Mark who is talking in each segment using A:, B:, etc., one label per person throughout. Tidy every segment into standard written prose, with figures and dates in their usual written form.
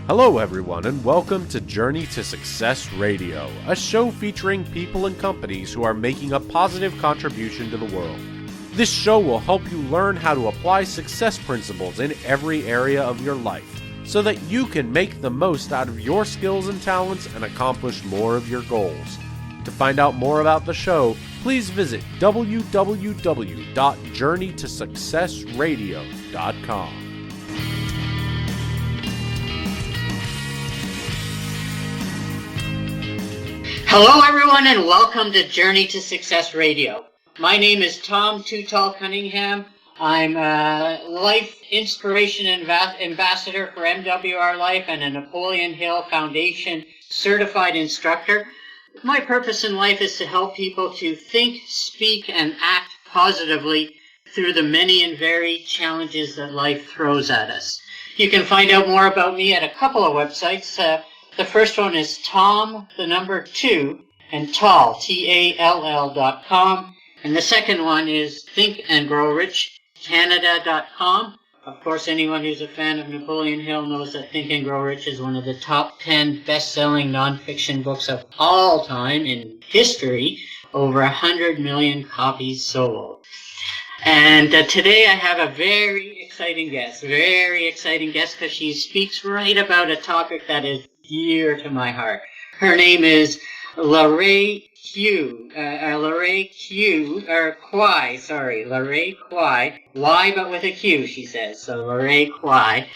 A: Hello everyone and welcome to Journey to Success Radio, a show featuring people and companies who are making a positive contribution to the world. This show will help you learn how to apply success principles in every area of your life so that you can make the most out of your skills and talents and accomplish more of your goals. To find out more about the show, please visit www.journeytosuccessradio.com.
B: Hello everyone and welcome to Journey to Success Radio. My name is Tom Too Tall Cunningham. I'm a Life Inspiration Ambassador for MWR Life and a Napoleon Hill Foundation Certified Instructor. My purpose in life is to help people to think, speak, and act positively through the many and varied challenges that life throws at us. You can find out more about me at a couple of websites. The first one is Tom, the number 2, and Tall, TALL.com. And the second one is thinkandgrowrichcanada.com. Of course, anyone who's a fan of Napoleon Hill knows that Think and Grow Rich is one of the top 10 best-selling nonfiction books of all time in history, over 100 million copies sold. And today I have a very exciting guest because she speaks right about a topic that is dear to my heart. Her name is LaRae Quy, LaRae Quy, Y but with a Q, she says, so LaRae Quy.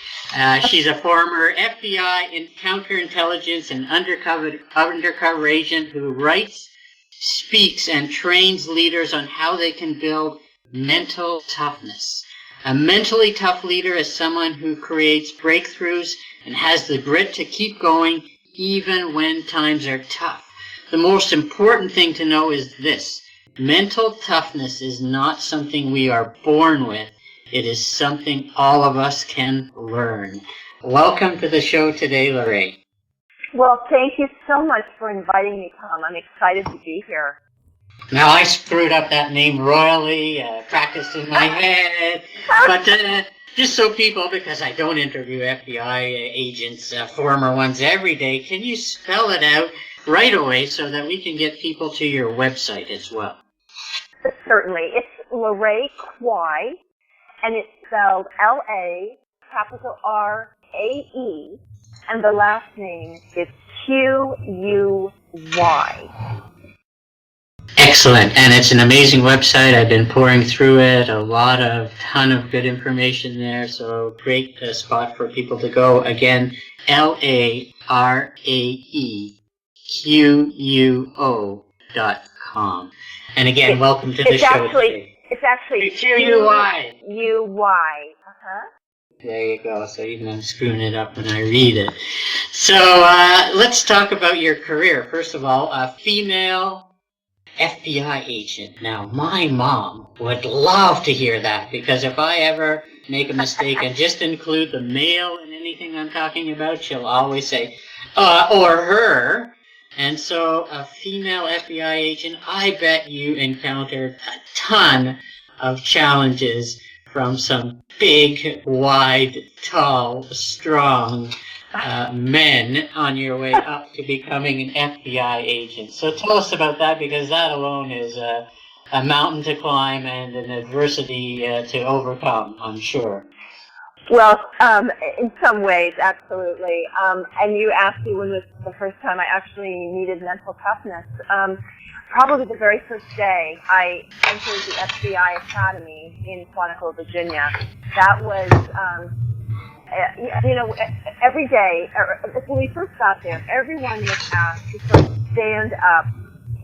B: She's a former FBI counterintelligence and undercover agent who writes, speaks, and trains leaders on how they can build mental toughness. A mentally tough leader is someone who creates breakthroughs and has the grit to keep going even when times are tough. The most important thing to know is this: mental toughness is not something we are born with. It is something all of us can learn. Welcome to the show today, LaRae.
C: Well, thank you so much for inviting me, Tom. I'm excited to be here.
B: Now, I screwed up that name royally, practiced in my head, but just so people, because I don't interview FBI agents, former ones every day, can you spell it out right away so that we can get people to your website as well?
C: Certainly. It's LaRae Quy, and it's spelled L-A-R-A-E, and the last name is Q-U-Y.
B: Excellent, and it's an amazing website. I've been pouring through it, ton of good information there, so great spot for people to go. Again, LaRaeQuo.com. And again, welcome to the show today.
C: It's actually
B: Q-U-Y.
C: U-Y.
B: There you go. So even I'm screwing it up when I read it. So let's talk about your career. First of all, a female FBI agent. Now, my mom would love to hear that, because if I ever make a mistake and just include the male in anything I'm talking about, she'll always say, or her. And so, a female FBI agent, I bet you encountered a ton of challenges from some big, wide, tall, strong men on your way up to becoming an FBI agent. So tell us about that, because that alone is a mountain to climb and an adversity to overcome, I'm sure.
C: Well, in some ways, absolutely. And you asked me when was the first time I actually needed mental toughness. Probably the very first day I entered the FBI Academy in Quantico, Virginia. That was, every day, when we first got there, everyone was asked to sort of stand up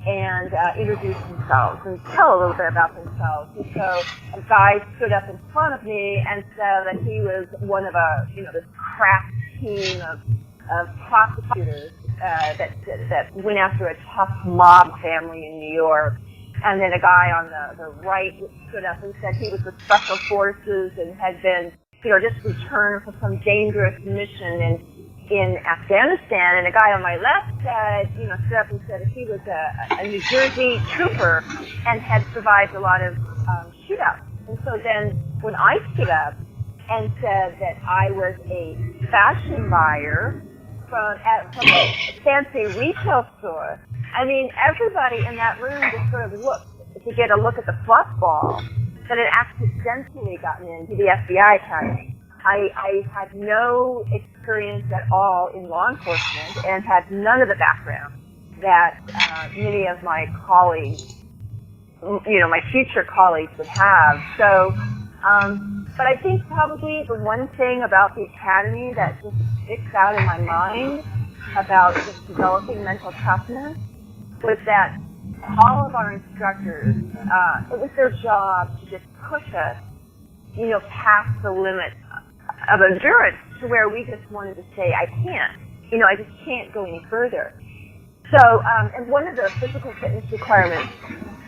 C: and introduce themselves and tell a little bit about themselves. And so a guy stood up in front of me and said that he was one of this crack team of prosecutors that went after a tough mob family in New York. And then a guy on the right stood up and said he was with Special Forces and had been, just returned from some dangerous mission in Afghanistan. And a guy on my left stood up and said he was a New Jersey trooper and had survived a lot of shootouts. And so then when I stood up, and said that I was a fashion buyer from a fancy retail store. I mean, everybody in that room just sort of looked to get a look at the fluff ball that had accidentally gotten into the FBI Academy. I had no experience at all in law enforcement and had none of the background that many of my colleagues, my future colleagues would have. So, but I think probably the one thing about the Academy that just sticks out in my mind about just developing mental toughness was that all of our instructors, it was their job to just push us, past the limit of endurance to where we just wanted to say, I can't. I just can't go any further. So, and one of the physical fitness requirements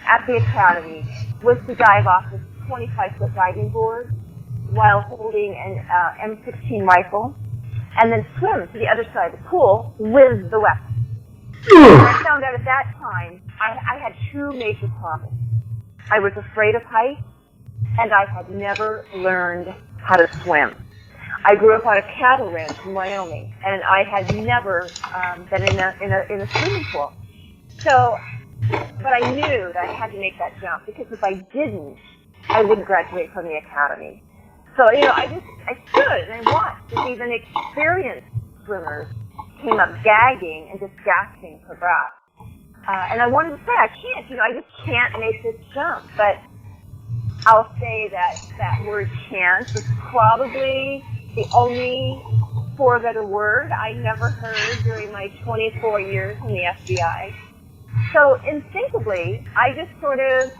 C: at the Academy was to dive off this 25-foot diving board while holding an M16 rifle and then swim to the other side of the pool with the weapon. And I found out at that time I had two major problems. I was afraid of heights, and I had never learned how to swim. I grew up on a cattle ranch in Wyoming, and I had never been in a swimming pool. So, but I knew that I had to make that jump, because if I didn't, I wouldn't graduate from the academy. So, I stood and I watched as even experienced swimmers came up gagging and just gasping for breath. And I wanted to say, I can't, I just can't make this jump. But I'll say that word chance is probably the only four-letter word I never heard during my 24 years in the FBI. So instinctively, I just sort of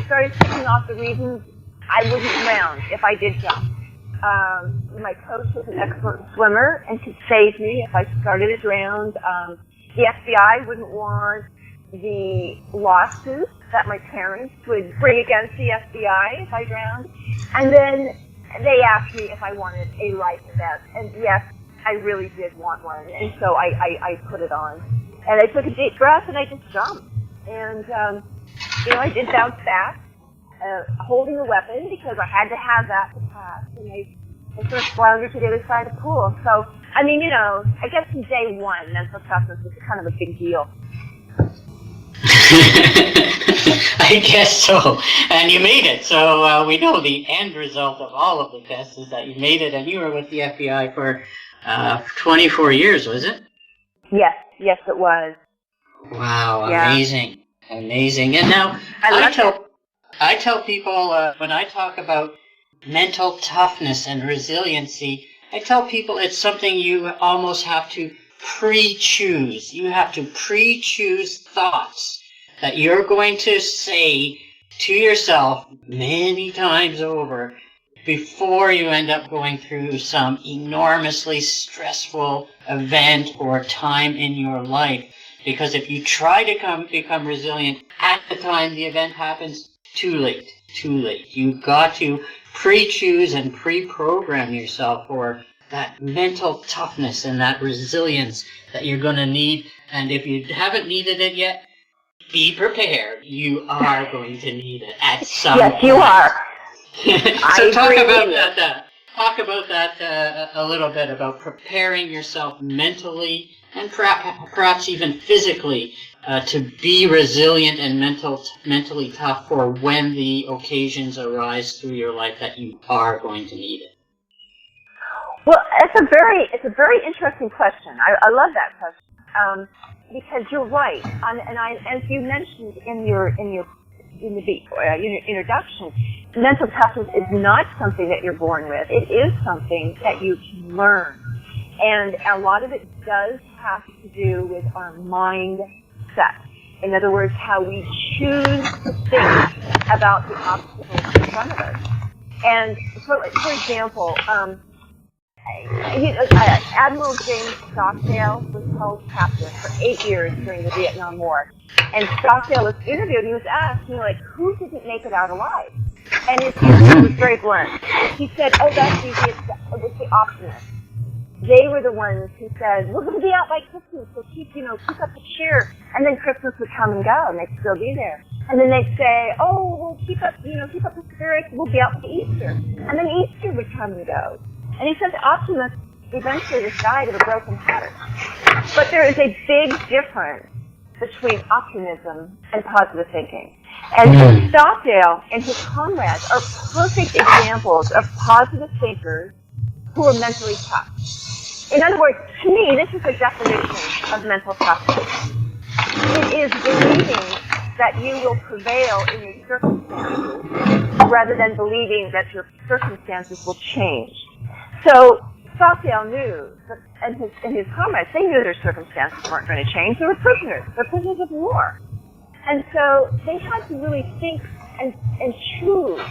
C: started ticking off the reasons I wouldn't drown if I did jump. My coach was an expert swimmer and could save me if I started to drown. The FBI wouldn't want the lawsuits that my parents would bring against the FBI if I drowned. And then they asked me if I wanted a life vest. And yes, I really did want one. And so I put it on. And I took a deep breath and I just jumped. And, I did bounce back, holding the weapon because I had to have that to pass. And I sort of floundered to the other side of the pool. So, I mean, I guess from day one, mental toughness was kind of a big deal.
B: I guess so. And you made it. So we know the end result of all of the tests is that you made it, and you were with the FBI for 24 years, was it?
C: Yes, it was.
B: Wow, yeah. Amazing. And now I tell people when I talk about mental toughness and resiliency, I tell people it's something you almost have to pre-choose. You have to pre-choose thoughts that you're going to say to yourself many times over before you end up going through some enormously stressful event or time in your life. Because if you try to become resilient at the time the event happens, too late. You've got to pre-choose and pre-program yourself for that mental toughness and that resilience that you're going to need. And if you haven't needed it yet, be prepared. You are going to need it at some point.
C: Yes, you are.
B: So talk about that a little bit, about preparing yourself mentally and perhaps even physically to be resilient and mentally tough for when the occasions arise through your life that you are going to need it.
C: Well, it's a very interesting question. I love that question because you're right, and as you mentioned in your introduction, mental toughness is not something that you're born with. It is something that you can learn, and a lot of it does have to do with our mindset. In other words, how we choose to think about the obstacles in front of us. And for example, Admiral James Stockdale was held captive for 8 years during the Vietnam War. And Stockdale was interviewed, and he was asked, who didn't make it out alive? And his answer was very blunt. He said, that's easy, it was the optimists. They were the ones who said, we're going to be out by Christmas, so keep up the cheer. And then Christmas would come and go, and they'd still be there. And then they'd say, oh, well, keep up the spirits, we'll be out for Easter. And then Easter would come and go. And he said the optimist eventually just died of a broken heart. But there is a big difference between optimism and positive thinking. And Stockdale and his comrades are perfect examples of positive thinkers who are mentally tough. In other words, to me, this is a definition of mental toughness. It is believing that you will prevail in your circumstances rather than believing that your circumstances will change. So Stockdale knew, and his comrades, they knew their circumstances weren't going to change. They were prisoners. They're prisoners of war. And so they had to really think and choose.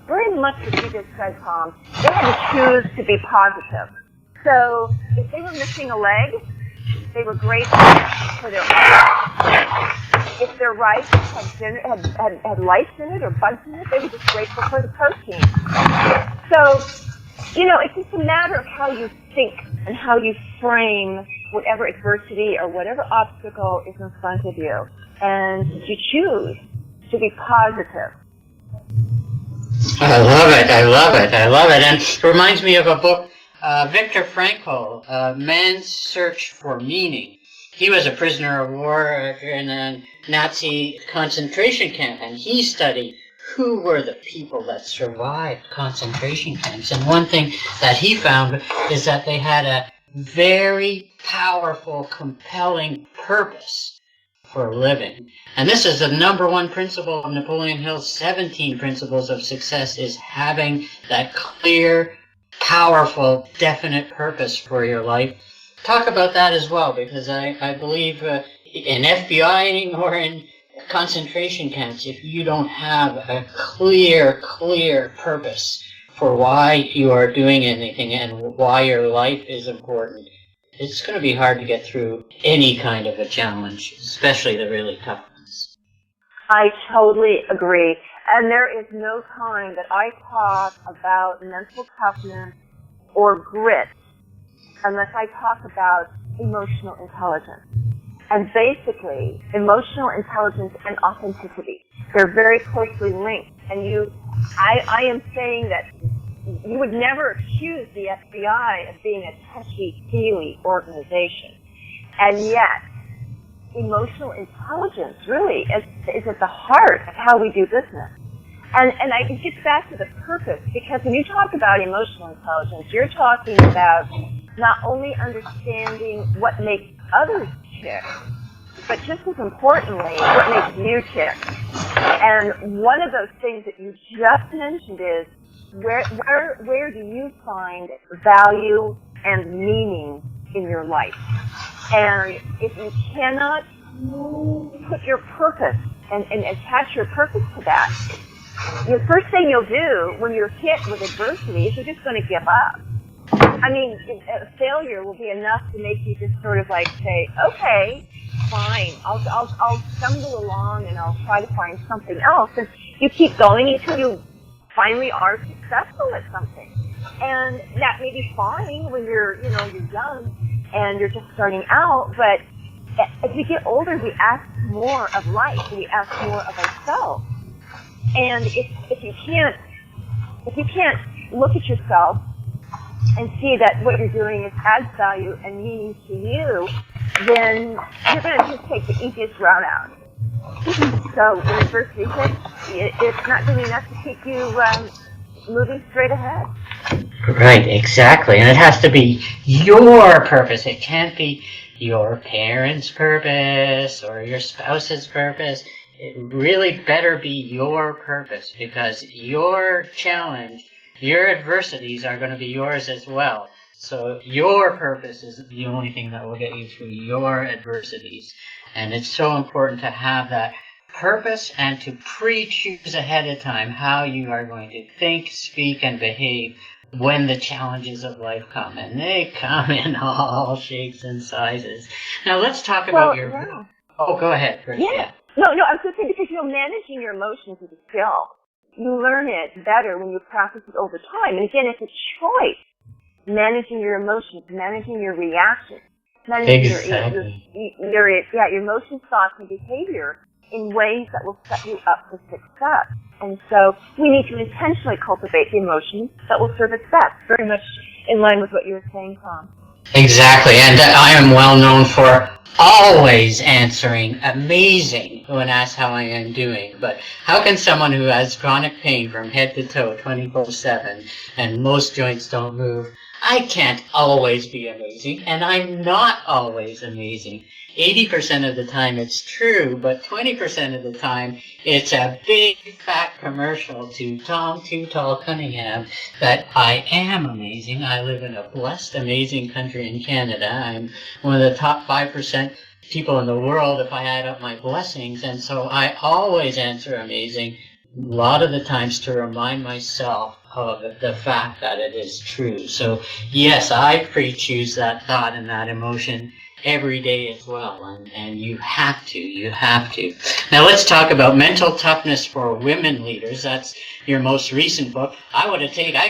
C: Very much what you just said, Tom. They had to choose to be positive. So if they were missing a leg, they were grateful for their life. If their rice had lice in it or bugs in it, they were just grateful for the protein. So, it's just a matter of how you think and how you frame whatever adversity or whatever obstacle is in front of you. And you choose to be positive.
B: I love it. And it reminds me of a book, Viktor Frankl, Man's Search for Meaning. He was a prisoner of war in a Nazi concentration camp, and he studied who were the people that survived concentration camps. And one thing that he found is that they had a very powerful, compelling purpose for living. And this is the number one principle of Napoleon Hill's 17 principles of success, is having that clear, powerful, definite purpose for your life. Talk about that as well, because I believe in FBI or in concentration camps, if you don't have a clear purpose for why you are doing anything and why your life is important, it's going to be hard to get through any kind of a challenge, especially the really tough ones.
C: I totally agree. And there is no time that I talk about mental toughness or grit unless I talk about emotional intelligence. And basically, emotional intelligence and authenticity, they're very closely linked. And I am saying that you would never accuse the FBI of being a touchy-feely organization. And yet, emotional intelligence really is at the heart of how we do business. And it gets back to the purpose, because when you talk about emotional intelligence, you're talking about not only understanding what makes others tick, but just as importantly, what makes you tick. And one of those things that you just mentioned is, where do you find value and meaning in your life? And if you cannot put your purpose and attach your purpose to that, the first thing you'll do when you're hit with adversity is you're just going to give up. I mean, a failure will be enough to make you just sort of like say, okay, fine, I'll stumble along and I'll try to find something else. And you keep going until you finally are successful at something. And that may be fine when you're young and you're just starting out, but as we get older, we ask more of life, we ask more of ourselves. And if you can't look at yourself and see that what you're doing adds value and meaning to you, then you're going to just take the easiest route out. So when adversity hits, it's not doing enough to keep you moving straight ahead.
B: Right, exactly. And it has to be your purpose. It can't be your parents' purpose or your spouse's purpose. It really better be your purpose, because your challenge, your adversities are going to be yours as well. So your purpose is the only thing that will get you through your adversities. And it's so important to have that purpose and to pre-choose ahead of time how you are going to think, speak, and behave when the challenges of life come. And they come in all shapes and sizes. Now let's talk about your...
C: Yeah.
B: Oh, go ahead.
C: Yeah. No, I was going to say, because managing your emotions is a skill. You learn it better when you practice it over time. And again, it's a choice. Managing your emotions, managing your reactions, managing your emotions, thoughts, and behavior in ways that will set you up for success. And so we need to intentionally cultivate the emotions that will serve us best, very much in line with what you were saying, Tom.
B: Exactly, and I am well known for always answering amazing when asked how I am doing. But how can someone who has chronic pain from head to toe 24/7 and most joints don't move, I can't always be amazing, and I'm not always amazing. 80% of the time it's true, but 20% of the time it's a big fat commercial to Tom Too Tall Cunningham that I am amazing. I live in a blessed, amazing country in Canada. I'm one of the top 5% people in the world if I add up my blessings, and so I always answer amazing, a lot of the times to remind myself of the fact that it is true. So yes, I pre-choose that thought and that emotion every day as well, and you have to. Now let's talk about mental toughness for women leaders. That's your most recent book. I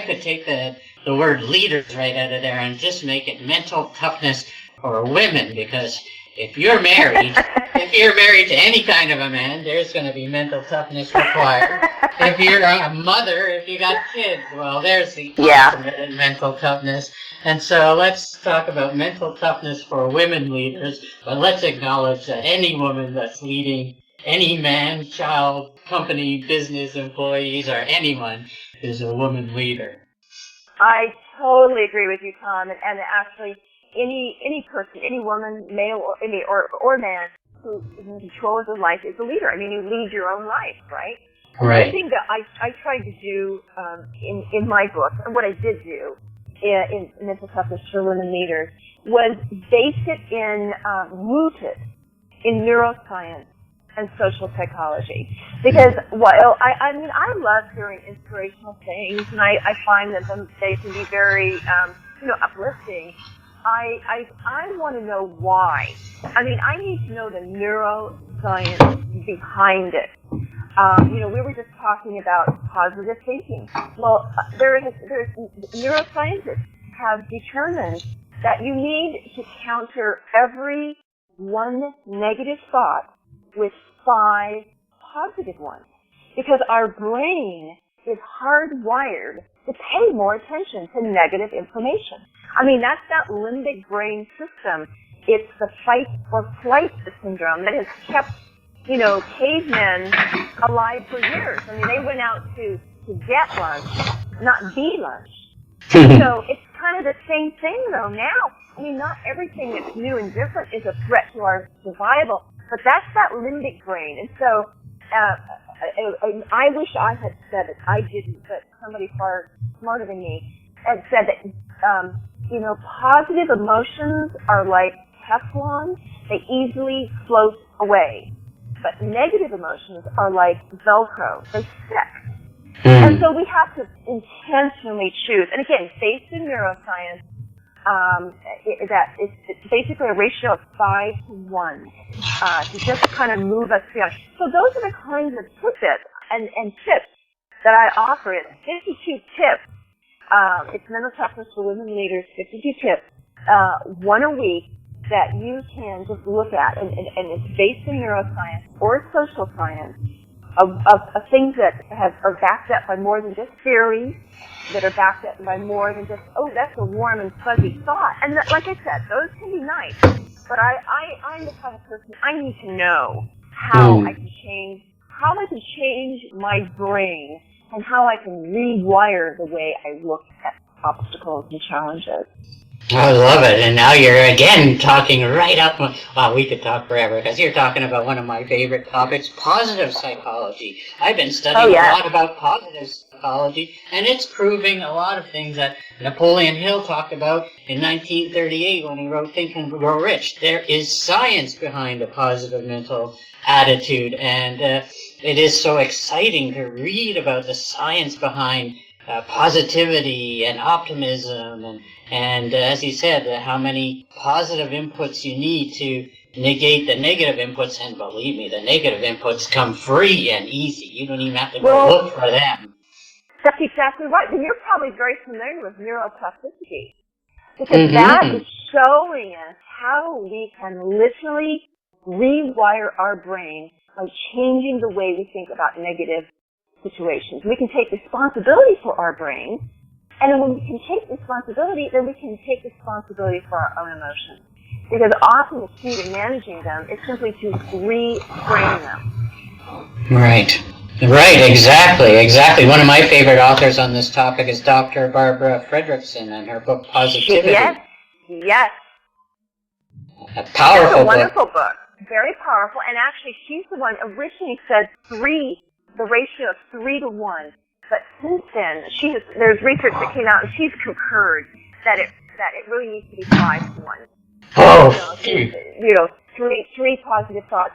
B: could take the word leaders right out of there and just make it mental toughness for women, because if you're married to any kind of a man, there's going to be mental toughness required. If you're a mother, if you got kids, well, there's the ultimate in mental toughness. And so let's talk about mental toughness for women leaders, but let's acknowledge that any woman that's leading any man, child, company, business, employees, or anyone is a woman leader.
C: I totally agree with you, Tom, and actually any person, any woman, male or man, who is in control of their life is a leader. I mean, you lead your own life, right?
B: Right.
C: The thing that I tried to do in my book, and what I did do in mental toughness for women leaders, was base it in, rooted in neuroscience and social psychology. Because while I mean, I love hearing inspirational things, and I find that they can be very, uplifting. I want to know why. I mean, I need to know the neuroscience behind it. We were just talking about positive thinking. Well, there's neuroscientists have determined that you need to counter every one negative thought with 5 positive ones, because our brain is hardwired to pay more attention to negative information. I mean, that's that limbic brain system. It's the fight or flight syndrome that has kept, cavemen alive for years. I mean, they went out to get lunch, not be lunch. So it's kind of the same thing, though, now. I mean, not everything that's new and different is a threat to our survival, but that's that limbic brain. And so I wish I had said it. I didn't, but somebody far smarter than me had said that, positive emotions are like Teflon. They easily float away. But negative emotions are like Velcro. They stick. And so we have to intentionally choose. And again, based in neuroscience, it's basically a ratio of 5 to 1 to just kind of move us beyond. So those are the kinds of tidbits and tips that I offer. It's 52 tips. It's mental toughness for women leaders, 52 tips, one a week that you can just look at, and it's based in neuroscience or social science of things that are backed up by more than just theories, that are backed up by more than just, that's a warm and fuzzy thought. And that, like I said, those can be nice, but I'm the kind of person, I need to know how I can change my brain and how I can rewire the way I look at obstacles and challenges.
B: I love it. And now you're again talking right up. Wow, we could talk forever, because you're talking about one of my favorite topics, positive psychology. I've been studying a lot about positive psychology, and it's proving a lot of things that Napoleon Hill talked about in 1938 when he wrote Think and Grow Rich. There is science behind a positive mental attitude, and it is so exciting to read about the science behind positivity and optimism, and as you said, how many positive inputs you need to negate the negative inputs. And believe me, the negative inputs come free and easy. You don't even have to go look for them.
C: That's exactly right. And you're probably very familiar with neuroplasticity, because that is showing us how we can literally rewire our brain by changing the way we think about negative situations. We can take responsibility for our brain, and then when we can take responsibility, then we can take responsibility for our own emotions. Because often the key to managing them is simply to reframe them.
B: Right, exactly. One of my favorite authors on this topic is Dr. Barbara Fredrickson and her book Positivity.
C: Yes.
B: A powerful
C: book. A wonderful book. Very powerful. And actually, she's the one originally said the ratio of 3 to 1. But since then, there's research that came out, and she's concurred that it really needs to be 5 to 1.
B: Oh,
C: three positive thoughts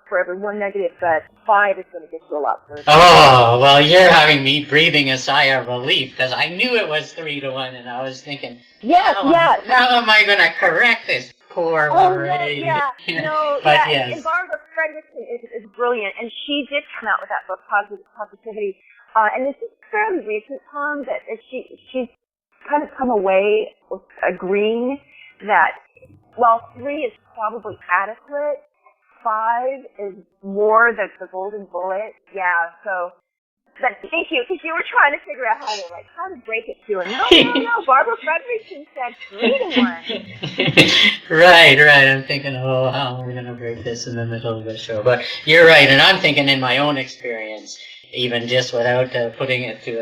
C: for every one negative, but 5 is going to get you a lot further.
B: Oh, well, you're having me breathing a sigh of relief, because I knew it was 3 to 1, and I was thinking, how am I going to correct this poor lady?
C: And Barbara Fredrickson is brilliant, and she did come out with that book, Positivity, and this is fairly recent, Tom, that she's kind of come away with agreeing that while 3 is probably adequate, 5 is more the golden bullet. Yeah, so, but thank you, because you were trying to figure out how to break it to her. No, Barbara Fredrickson said 3 to 1.
B: Right, I'm thinking, how am I going to break this in the middle of the show? But you're right, and I'm thinking in my own experience, even just without putting it to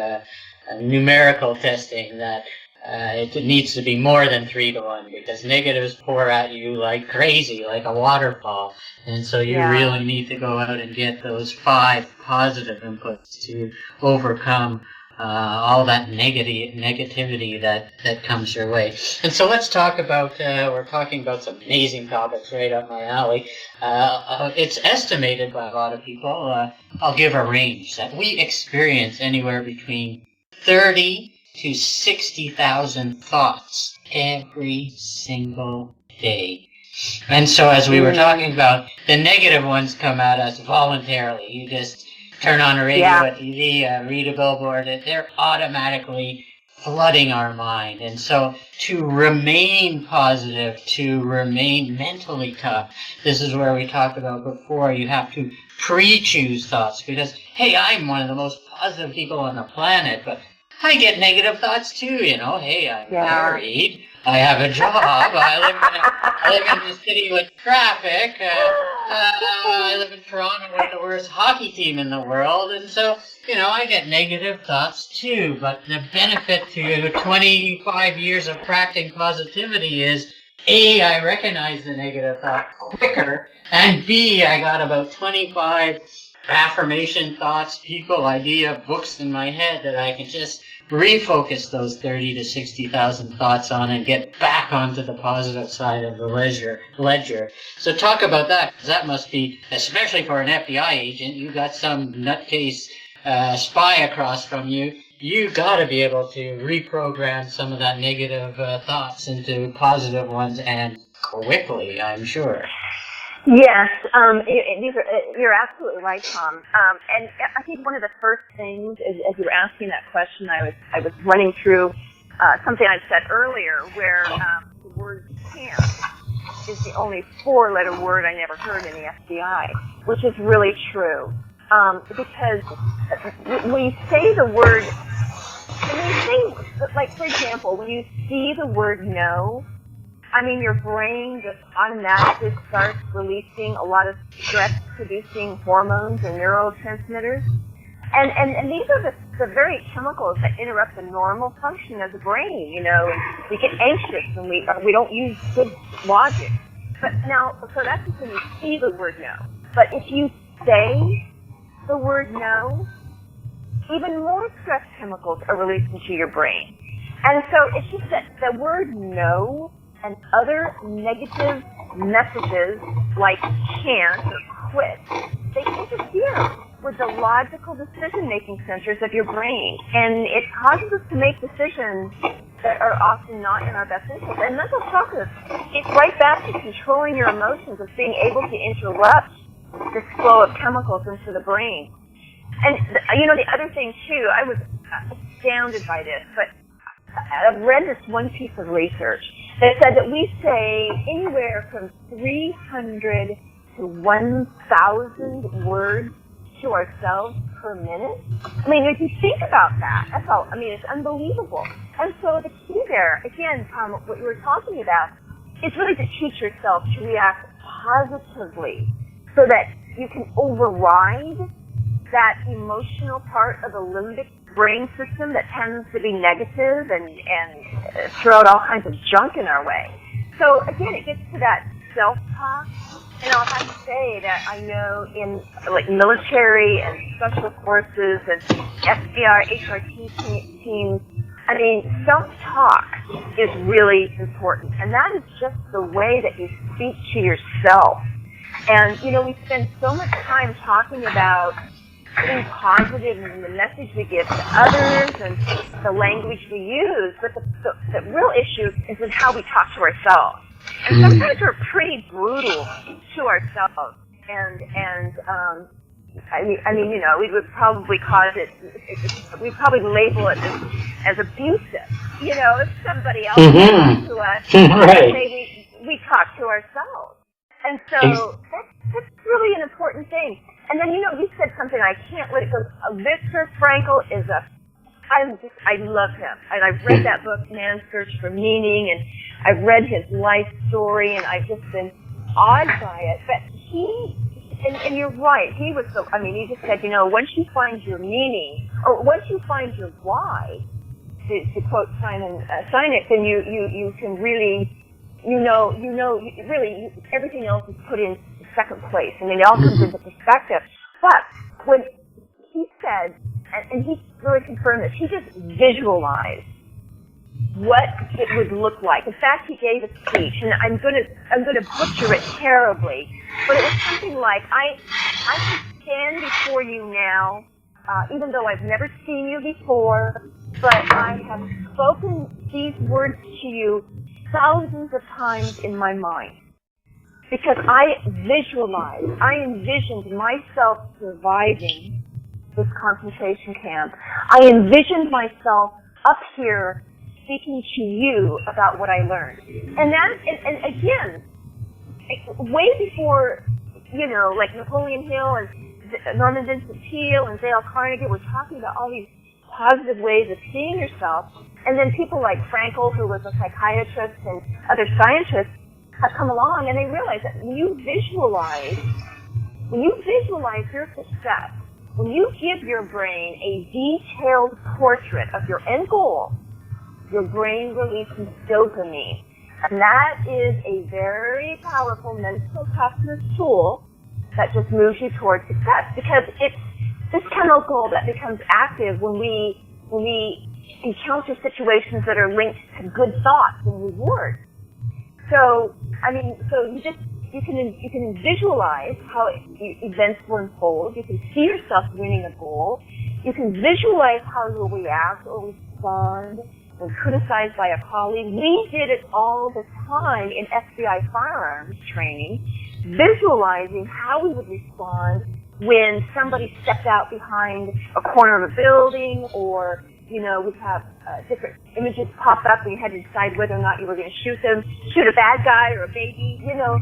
B: a numerical testing, that it needs to be more than 3 to 1, because negatives pour at you like crazy, like a waterfall. And so you really need to go out and get those 5 positive inputs to overcome all that negativity that comes your way. And so let's talk about, we're talking about some amazing topics right up my alley. It's estimated by a lot of people, I'll give a range, that we experience anywhere between 30 to 60,000 thoughts every single day. And so as we were talking about, the negative ones come at us voluntarily. You just turn on a radio, a TV, read a billboard, and they're automatically flooding our mind. And so to remain positive, to remain mentally tough, this is where we talked about before, you have to pre-choose thoughts, because, hey, I'm one of the most positive people on the planet, but I get negative thoughts too, Hey, I'm married. I have a job. I live in a city with traffic. I live in Toronto with the worst hockey team in the world, and so I get negative thoughts too. But the benefit to 25 years of practicing positivity is A, I recognize the negative thought quicker, and B, I got about 25 affirmation thoughts, people, idea, books in my head that I can just refocus those 30 to 60,000 thoughts on and get back onto the positive side of the ledger. So talk about that, because that must be, especially for an FBI agent, you got some nutcase spy across from you. You got to be able to reprogram some of that negative thoughts into positive ones, and quickly, I'm sure.
C: Yes, you're absolutely right, Tom. And I think one of the first things, as you were asking that question, I was running through something I said earlier, where the word "can" is the only 4-letter word I never heard in the FBI, which is really true. Because when you say the word, like for example, when you see the word "no," your brain just automatically starts releasing a lot of stress-producing hormones and neurotransmitters. And these are the very chemicals that interrupt the normal function of the brain, and we get anxious and we don't use good logic. But now, so that's just when you see the word "no." But if you say the word "no," even more stress chemicals are released into your brain. And so it's just that the word "no" and other negative messages like "can't" or "quit," they interfere with the logical decision-making centers of your brain, and it causes us to make decisions that are often not in our best interest. And mental toughness, it's right back to controlling your emotions, of being able to interrupt this flow of chemicals into the brain. And the other thing too, I was astounded by this, but I've read this one piece of research that said that we say anywhere from 300 to 1,000 words to ourselves per minute. I mean, if you think about that, that's all. I mean, it's unbelievable. And so the key there, again, Tom, what you were talking about, is really to teach yourself to react positively so that you can override that emotional part of the limbic brain system that tends to be negative and throw out all kinds of junk in our way. So again, it gets to that self-talk. And I'll have to say that I know in like military and special forces and FBI HRT teams, I mean, self-talk is really important. And that is just the way that you speak to yourself. And, you know, we spend so much time talking about being positive and the message we give to others and the language we use, but the real issue is in how we talk to ourselves. And sometimes we're pretty brutal to ourselves. And I mean, you know, we would probably cause it, we'd probably label it as abusive. You know, if somebody else talks to us,
B: right.
C: say we talk to ourselves. And so that's really an important thing. And then, you know, you said something, I can't let it go. Viktor Frankl is I love him. And I've read that book, Man's Search for Meaning, and I've read his life story, and I've just been awed by it. But and you're right, he was so, I mean, he just said, you know, once you find your meaning, or once you find your why, to quote Simon Sinek, then you can really, you know, really, everything else is put in second place. I mean, it all comes into perspective. But when he said, and he really confirmed this, he just visualized what it would look like. In fact, he gave a speech, and I'm gonna butcher it terribly, but it was something like, I can stand before you now, even though I've never seen you before, but I have spoken these words to you thousands of times in my mind. Because I envisioned myself surviving this concentration camp. I envisioned myself up here speaking to you about what I learned. And again, way before, you know, like Napoleon Hill and Norman Vincent Peale and Dale Carnegie were talking about all these positive ways of seeing yourself. And then people like Frankl, who was a psychiatrist, and other scientists have come along, and they realize that when you visualize your success, when you give your brain a detailed portrait of your end goal, your brain releases dopamine. And that is a very powerful mental toughness tool that just moves you towards success, because it's this chemical that becomes active when we encounter situations that are linked to good thoughts and rewards. So, I mean, you can visualize how events will unfold. You can see yourself winning a goal. You can visualize how you'll react or respond when criticized by a colleague. We did it all the time in FBI firearms training, visualizing how we would respond when somebody stepped out behind a corner of a building, or, you know, we'd have different images pop up and you had to decide whether or not you were going to shoot a bad guy or a baby, you know.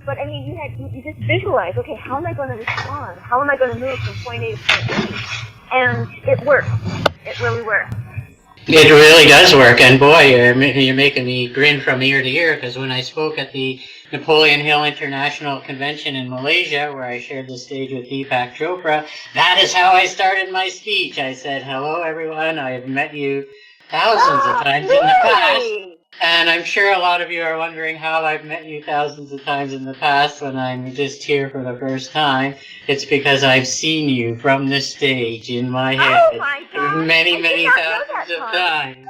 C: But I mean, you just visualize, okay, how am I going to respond? How am I going to move from point A to point B? And it works. It really works.
B: It really does work, and boy, you're making me grin from ear to ear, because when I spoke at the Napoleon Hill International Convention in Malaysia, where I shared the stage with Deepak Chopra, that is how I started my speech. I said, hello everyone, I have met you thousands of times in the past, and I'm sure a lot of you are wondering how I've met you thousands of times in the past when I'm just here for the first time. It's because I've seen you from this stage in my head many thousands of times.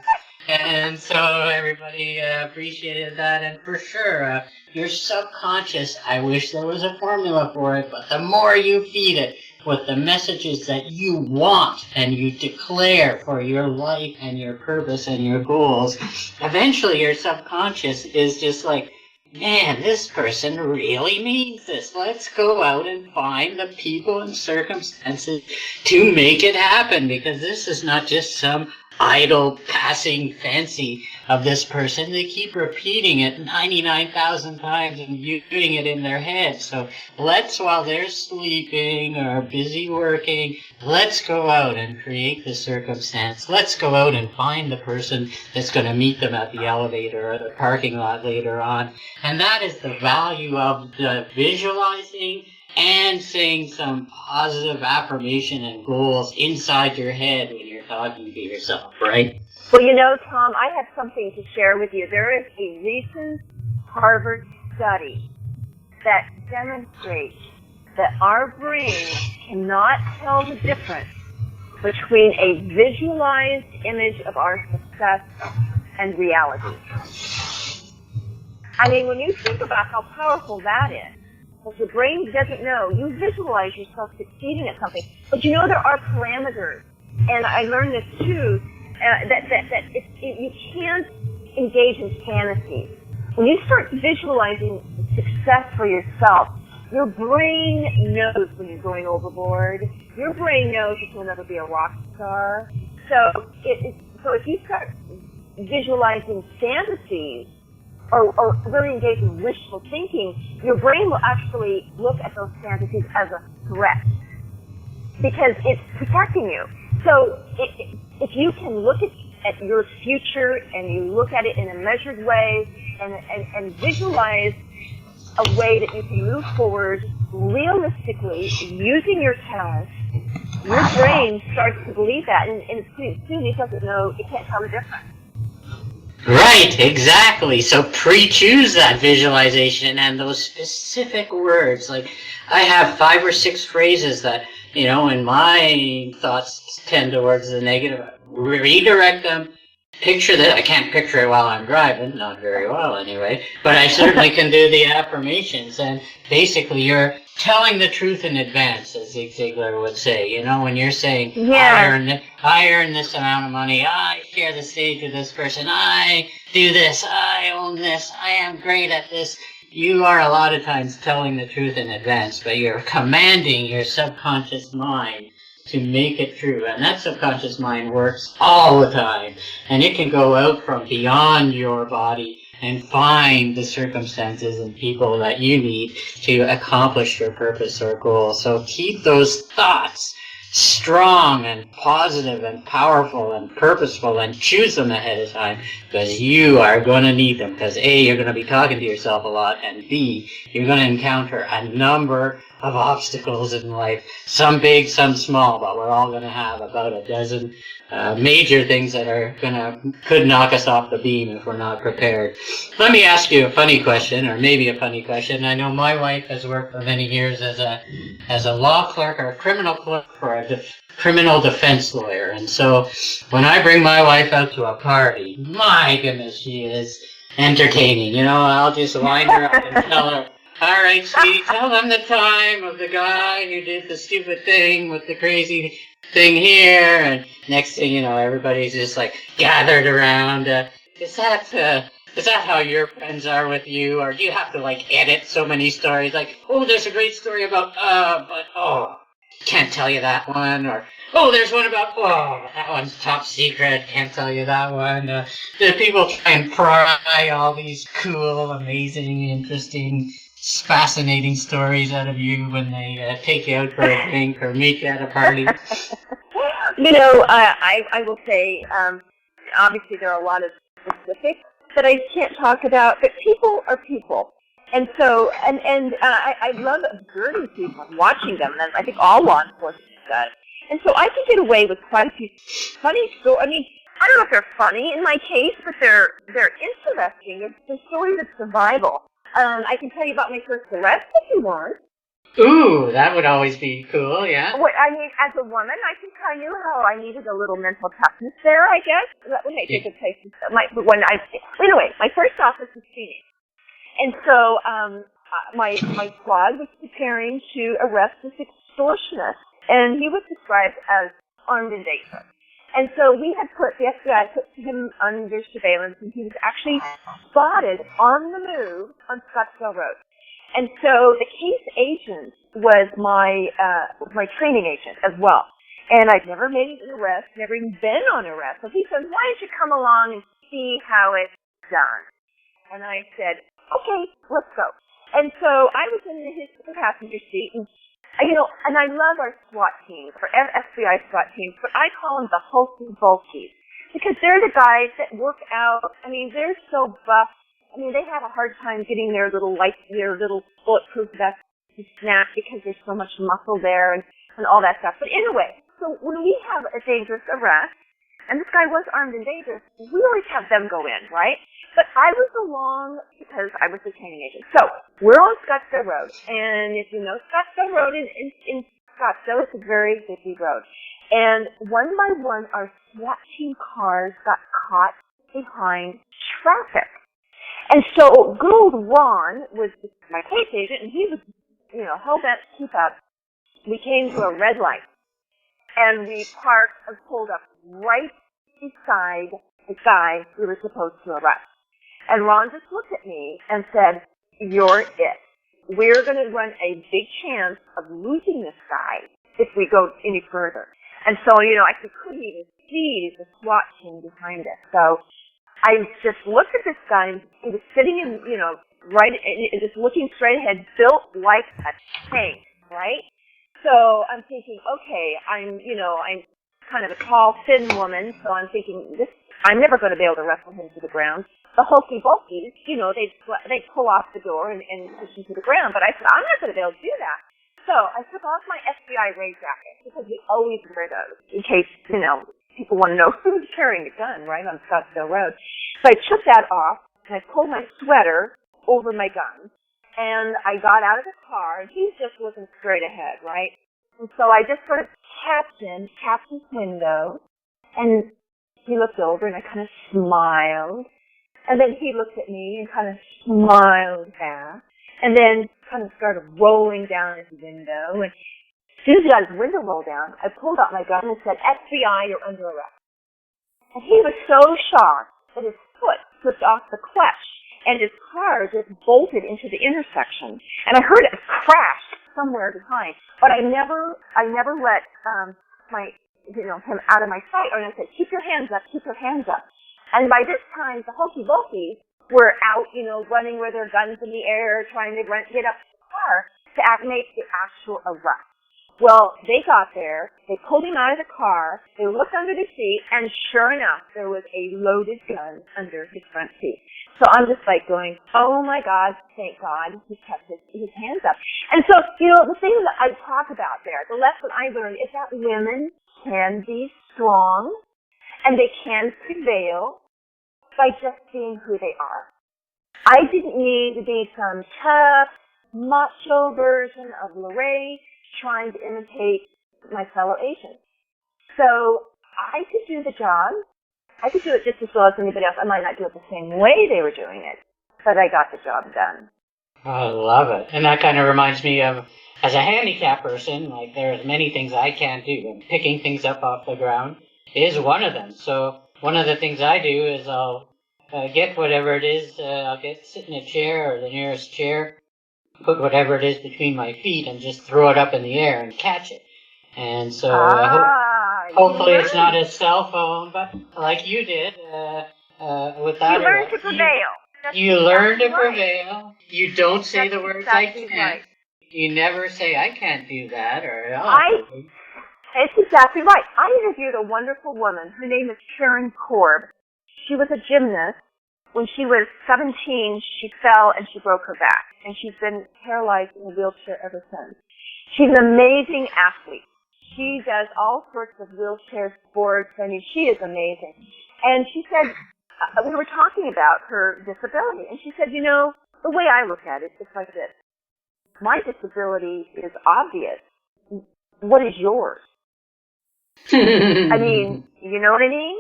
B: And so everybody appreciated that, and for sure, your subconscious, I wish there was a formula for it, but the more you feed it with the messages that you want and you declare for your life and your purpose and your goals, eventually your subconscious is just like, man, this person really means this. Let's go out and find the people and circumstances to make it happen, because this is not just some idle passing fancy of this person. They keep repeating it 99,000 times and doing it in their head. So let's, while they're sleeping or busy working, let's go out and create the circumstance. Let's go out and find the person that's going to meet them at the elevator or the parking lot later on. And that is the value of the visualizing and saying some positive affirmation and goals inside your head when you're talking to yourself, right?
C: Well, you know, Tom, I have something to share with you. There is a recent Harvard study that demonstrates that our brain cannot tell the difference between a visualized image of our success and reality. I mean, when you think about how powerful that is, the brain doesn't know. You visualize yourself succeeding at something, but you know there are parameters. And I learned this too, that you can't engage in fantasy. When you start visualizing success for yourself, your brain knows when you're going overboard. Your brain knows that you'll never be a rock star. So if you start visualizing fantasies, or really engage in wishful thinking, your brain will actually look at those fantasies as a threat because it's protecting you. So if you can look at your future and you look at it in a measured way and visualize a way that you can move forward realistically using your talents, your brain starts to believe that, and pretty soon it doesn't know, it can't tell the difference.
B: Right, exactly. So pre-choose that visualization and those specific words. Like, I have 5 or 6 phrases that, you know, when my thoughts tend towards the negative, redirect them, picture that. I can't picture it while I'm driving, not very well anyway, but I certainly can do the affirmations. And basically you're telling the truth in advance, as Zig Ziglar would say. You know, when you're saying, I earn this amount of money, I share the stage with this person, I do this, I own this, I am great at this. You are a lot of times telling the truth in advance, but you're commanding your subconscious mind to make it true. And that subconscious mind works all the time. And it can go out from beyond your body and find the circumstances and people that you need to accomplish your purpose or goal. So keep those thoughts strong and positive and powerful and purposeful, and choose them ahead of time, because you are going to need them. Because A, you're going to be talking to yourself a lot, and B, you're going to encounter a number of obstacles in life, some big, some small, but we're all going to have about a dozen major things that could knock us off the beam if we're not prepared. Let me ask you a funny question, or maybe a funny question. I know my wife has worked for many years as a law clerk or a criminal clerk for a criminal defense lawyer, and so when I bring my wife out to a party, my goodness, she is entertaining. You know, I'll just wind her up and tell her, all right, sweetie, tell them the time of the guy who did the stupid thing with the crazy thing here, and next thing you know, everybody's just like gathered around. Is that how your friends are with you, or do you have to like edit so many stories? Like, oh, there's a great story about, but oh, can't tell you that one, or oh, there's one about, oh, that one's top secret, can't tell you that one. The people try and pry all these cool, amazing, interesting, fascinating stories out of you when they take you out for a drink or meet you at a party.
C: You know, I will say, obviously there are a lot of specifics that I can't talk about, but people are people. And so, I love observing people and watching them, and I think all law enforcement does. And so I can get away with quite a few funny stories. I mean, I don't know if they're funny in my case, but they're interesting. It's the stories of survival. I can tell you about my first arrest if you want.
B: Ooh, that would always be cool, yeah.
C: I mean, as a woman, I can tell you how I needed a little mental toughness there, I guess. That would make a good place to start. Anyway, my first office was Phoenix. And so my squad was preparing to arrest this extortionist, and he was described as armed and dangerous. And so the FBI put him under surveillance, and he was actually spotted on the move on Scottsdale Road. And so the case agent was my training agent as well. And I'd never made an arrest, never even been on arrest. So he said, why don't you come along and see how it's done? And I said, okay, let's go. And so I was in the passenger seat, and and I love our SWAT teams, our FBI SWAT teams, but I call them the hulky bulkies, because they're the guys that work out. I mean, they're so buff. I mean, they have a hard time getting their little bulletproof vests to snap because there's so much muscle there and all that stuff. But anyway, so when we have a dangerous arrest, and this guy was armed and dangerous, we always have them go in, right? But I was along because I was the training agent. So we're on Scottsdale Road, and if you know Scottsdale Road in Scottsdale, it's a very busy road. And one by one, our SWAT team cars got caught behind traffic. And so good old Ron was my case agent, and he was, hell-bent to keep up. We came to a red light, and we parked and pulled up right beside the guy we were supposed to arrest. And Ron just looked at me and said, you're it. We're going to run a big chance of losing this guy if we go any further. And so, I couldn't even see the SWAT team behind us. So I just looked at this guy, and he was sitting in, just looking straight ahead, built like a tank, right? So I'm thinking, okay, I'm kind of a tall, thin woman, so I'm thinking, I'm never going to be able to wrestle him to the ground. The hulky bulkies, they pull off the door and push him to the ground, but I said, I'm not going to be able to do that. So I took off my FBI raid jacket, because we always wear those, in case, people want to know who's carrying a gun, right, on Scottsdale Road. So I took that off, and I pulled my sweater over my gun, and I got out of the car, and he's just looking straight ahead, right? And so I just sort of tapped his window, and he looked over, and I kind of smiled. And then he looked at me and kind of smiled back, and then kind of started rolling down his window. And as soon as he got his window rolled down, I pulled out my gun and said, FBI, you're under arrest. And he was so shocked that his foot slipped off the clutch, and his car just bolted into the intersection. And I heard it crash somewhere behind, but I never let him out of my sight. And I said, keep your hands up, keep your hands up. And by this time, the hulky bulkies were out, running with their guns in the air, trying to get up to the car to make the actual arrest. Well, they got there, they pulled him out of the car, they looked under the seat, and sure enough, there was a loaded gun under his front seat. So I'm just like going, oh my God, thank God, he kept his hands up. And so, the thing that I talk about there, the lesson I learned is that women can be strong, and they can prevail by just being who they are. I didn't need to be some tough, macho version of LaRae trying to imitate my fellow agents. So I could do the job. I could do it just as well as anybody else. I might not do it the same way they were doing it, but I got the job done.
B: I love it. And that kind of reminds me of, as a handicapped person, like there's many things I can't do, and picking things up off the ground is one of them. So one of the things I do is I'll get whatever it is, I'll sit in a chair or the nearest chair, put whatever it is between my feet and just throw it up in the air and catch it. And so hopefully it's not a cell phone, but like you did, without
C: you learn to prevail.
B: You learn to prevail. You don't say the words I can't. Right. You never say I can't do that or
C: It's exactly right. I interviewed a wonderful woman. Her name is Sharon Korb. She was a gymnast. When she was 17, she fell and she broke her back. And she's been paralyzed in a wheelchair ever since. She's an amazing athlete. She does all sorts of wheelchair sports. I mean, she is amazing. And she said, we were talking about her disability. And she said, the way I look at it is like this. My disability is obvious. What is yours? I mean, you know what I mean?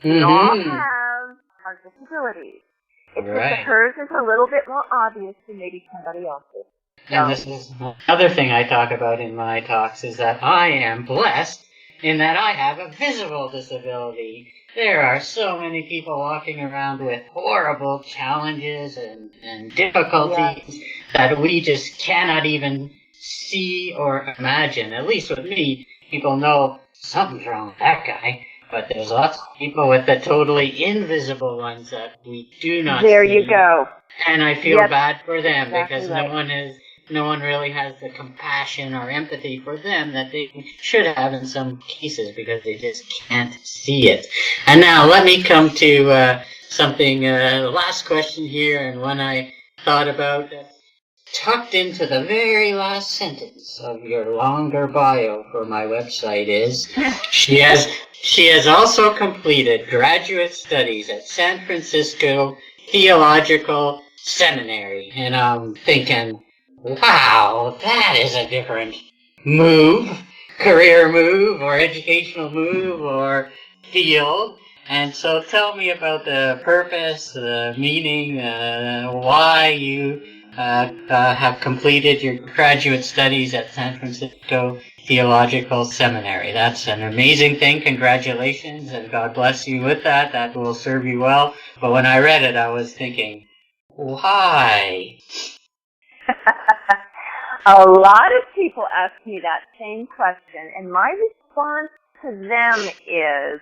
C: We all have our disabilities. It's just that hers is a little bit more obvious than maybe somebody else's.
B: And this is another thing I talk about in my talks, is that I am blessed in that I have a visible disability. There are so many people walking around with horrible challenges and difficulties that we just cannot even see or imagine. At least with me, people know something's wrong with that guy. But there's lots of people with the totally invisible ones that we do not see.
C: There you go.
B: And I feel bad for them
C: Exactly
B: because
C: right.
B: no one really has the compassion or empathy for them that they should have in some cases because they just can't see it. And now let me come to something, last question here, and one I thought about. Tucked into the very last sentence of your longer bio for my website is, she has also completed graduate studies at San Francisco Theological Seminary. And I'm thinking, wow, that is a different move, career move, or educational move, or field. And so tell me about the purpose, the meaning, why you have completed your graduate studies at San Francisco Theological Seminary. That's an amazing thing. Congratulations, and God bless you with that. That will serve you well. But when I read it, I was thinking, why?
C: A lot of people ask me that same question, and my response to them is,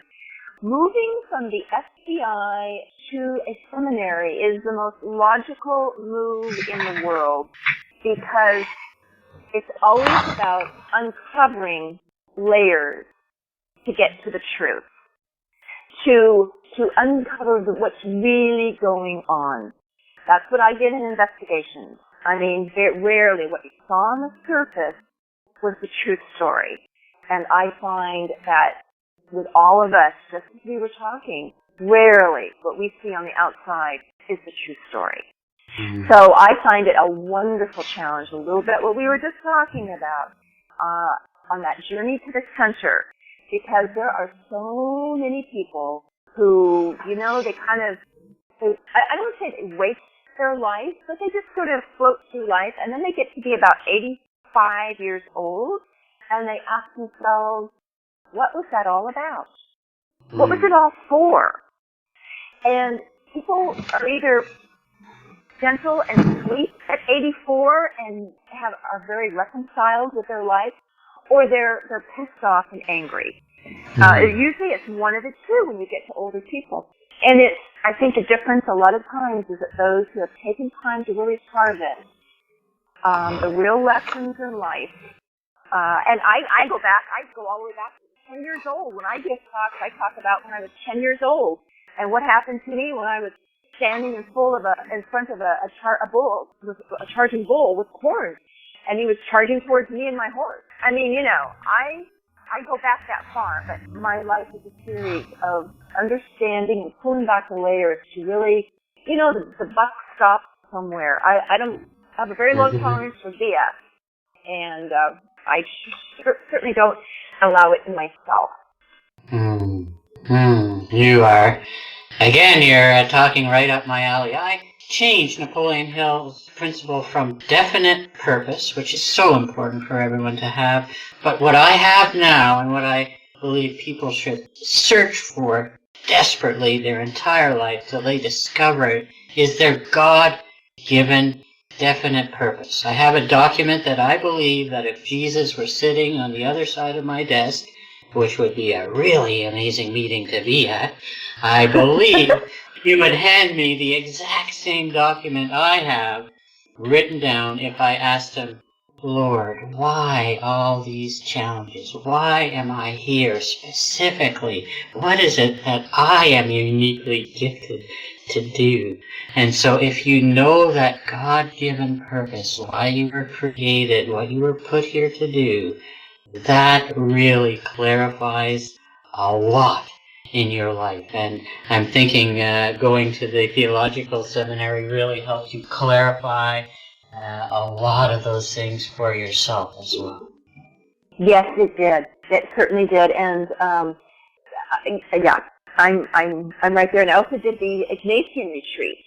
C: moving from the FBI to a seminary is the most logical move in the world because it's always about uncovering layers to get to the truth, to uncover what's really going on. That's what I did in investigations. I mean, rarely what you saw on the surface was the truth story. And I find that with all of us, just as we were talking, rarely what we see on the outside is the true story. Mm-hmm. So I find it a wonderful challenge, a little bit what we were just talking about, on that journey to the center, because there are so many people who, you know, they kind of, I don't say they waste their life, but they just sort of float through life, and then they get to be about 85 years old, and they ask themselves, what was that all about? What was it all for? And people are either gentle and sweet at 84 and are very reconciled with their life, or they're pissed off and angry. Usually it's one of the two when you get to older people. And I think the difference a lot of times is that those who have taken time to really harvest the real lessons in life. And I go all the way back to 10 years old. When I give talks, I talk about when I was 10 years old and what happened to me when I was standing in front of a charging bull with horns, and he was charging towards me and my horse. I mean, you know, I go back that far, but my life is a series of understanding and pulling back the layers to really, you know, the buck stops somewhere. I don't have a very low tolerance for BS, and I certainly don't allow it in myself.
B: You are. Again, you're talking right up my alley. I changed Napoleon Hill's principle from definite purpose, which is so important for everyone to have, but what I have now and what I believe people should search for desperately their entire life till they discover it is their God-given definite purpose. I have a document that I believe that if Jesus were sitting on the other side of my desk, which would be a really amazing meeting to be at, I believe he would hand me the exact same document I have written down if I asked him, Lord, why all these challenges? Why am I here specifically? What is it that I am uniquely gifted to do? And so if you know that God-given purpose, why you were created, what you were put here to do, that really clarifies a lot in your life. And I'm thinking going to the theological seminary really helped you clarify a lot of those things for yourself as well.
C: Yes, it did. It certainly did. And yeah, I'm right there. And I also did the Ignatian retreat,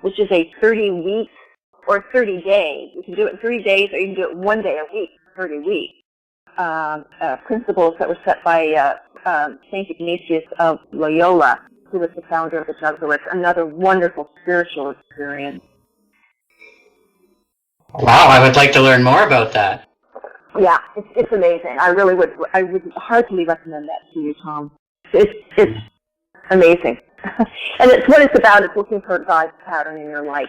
C: which is a 30-week or 30 days. You can do it in 30 days, or you can do it one day a week, 30 weeks. Principles that were set by St. Ignatius of Loyola, who was the founder of the Jesuits. Another wonderful spiritual experience.
B: Wow, I would like to learn more about that.
C: Yeah, it's amazing. I would heartily recommend that to you, Tom. It's amazing. And it's what it's about. It's looking for God's pattern in your life.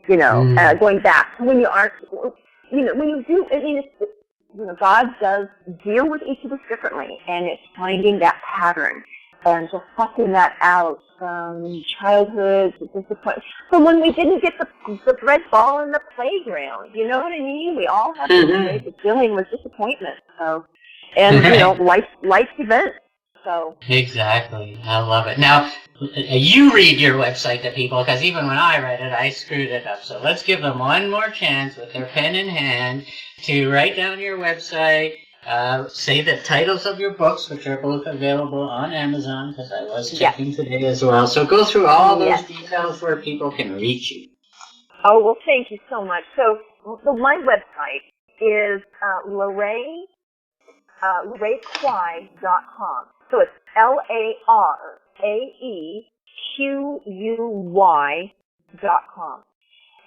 C: Going back to when you aren't, when you do, God does deal with each of us differently, and it's finding that pattern and just sucking that out from childhood, disappointment, from when we didn't get the red ball in the playground. You know what I mean? We all have this way of dealing with disappointment. So, and life's events. So
B: exactly, I love it. Now, you read your website to people, because even when I read it, I screwed it up. So let's give them one more chance with their pen in hand to write down your website, say the titles of your books, which are both available on Amazon, because I was checking today as well. So go through all those details where people can reach you.
C: Oh, well, thank you so much. So my website is LaRaeQuy.com. So it's LaRaeQuy.com.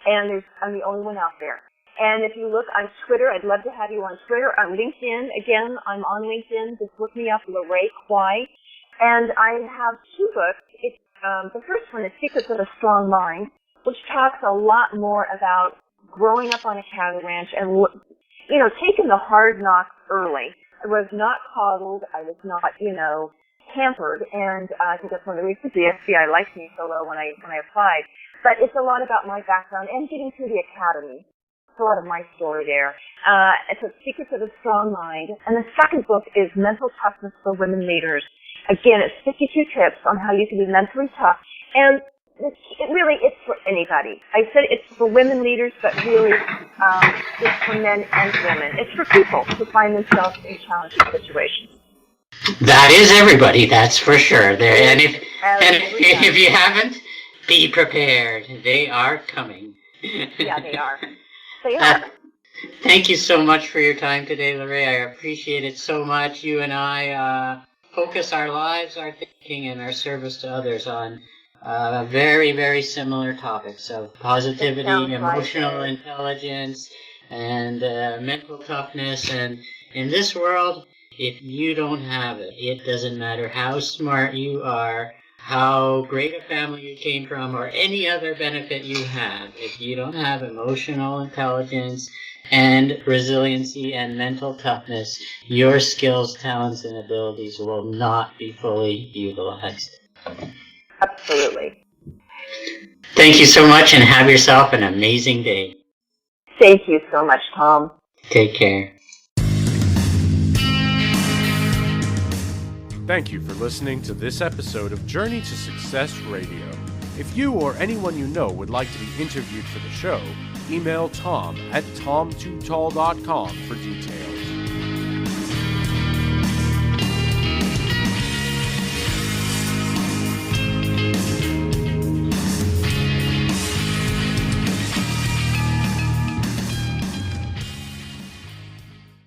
C: And I'm the only one out there. And if you look on Twitter, I'd love to have you on Twitter. On LinkedIn, again, I'm on LinkedIn. Just look me up, LaRae Quy. And I have 2 books. It's the first one is Secrets of a Strong Mind, which talks a lot more about growing up on a cattle ranch and, taking the hard knocks early. I was not coddled. I was not, pampered. And I think that's one of the reasons the FBI liked me so well when I applied. But it's a lot about my background and getting through the academy. It's a lot of my story there. It's Secrets of a Strong Mind. And the second book is Mental Toughness for Women Leaders. Again, it's 52 tips on how you can be mentally tough. And it's for anybody. I said it's for women leaders, but really it's for men and women. It's for people who find themselves in challenging situations.
B: That is everybody, that's for sure. If you haven't, be prepared. They are coming.
C: Yeah, they are. They are.
B: Thank you so much for your time today, LaRae. I appreciate it so much. You and I focus our lives, our thinking, and our service to others on very, very similar topics of positivity, emotional intelligence, and mental toughness. And in this world, if you don't have it, it doesn't matter how smart you are, how great a family you came from, or any other benefit you have. If you don't have emotional intelligence and resiliency and mental toughness, your skills, talents, and abilities will not be fully utilized.
C: Absolutely.
B: Thank you so much, and have yourself an amazing day.
C: Thank you so much, Tom.
B: Take care.
A: Thank you for listening to this episode of Journey to Success Radio. If you or anyone you know would like to be interviewed for the show, email Tom at tom2tall.com for details.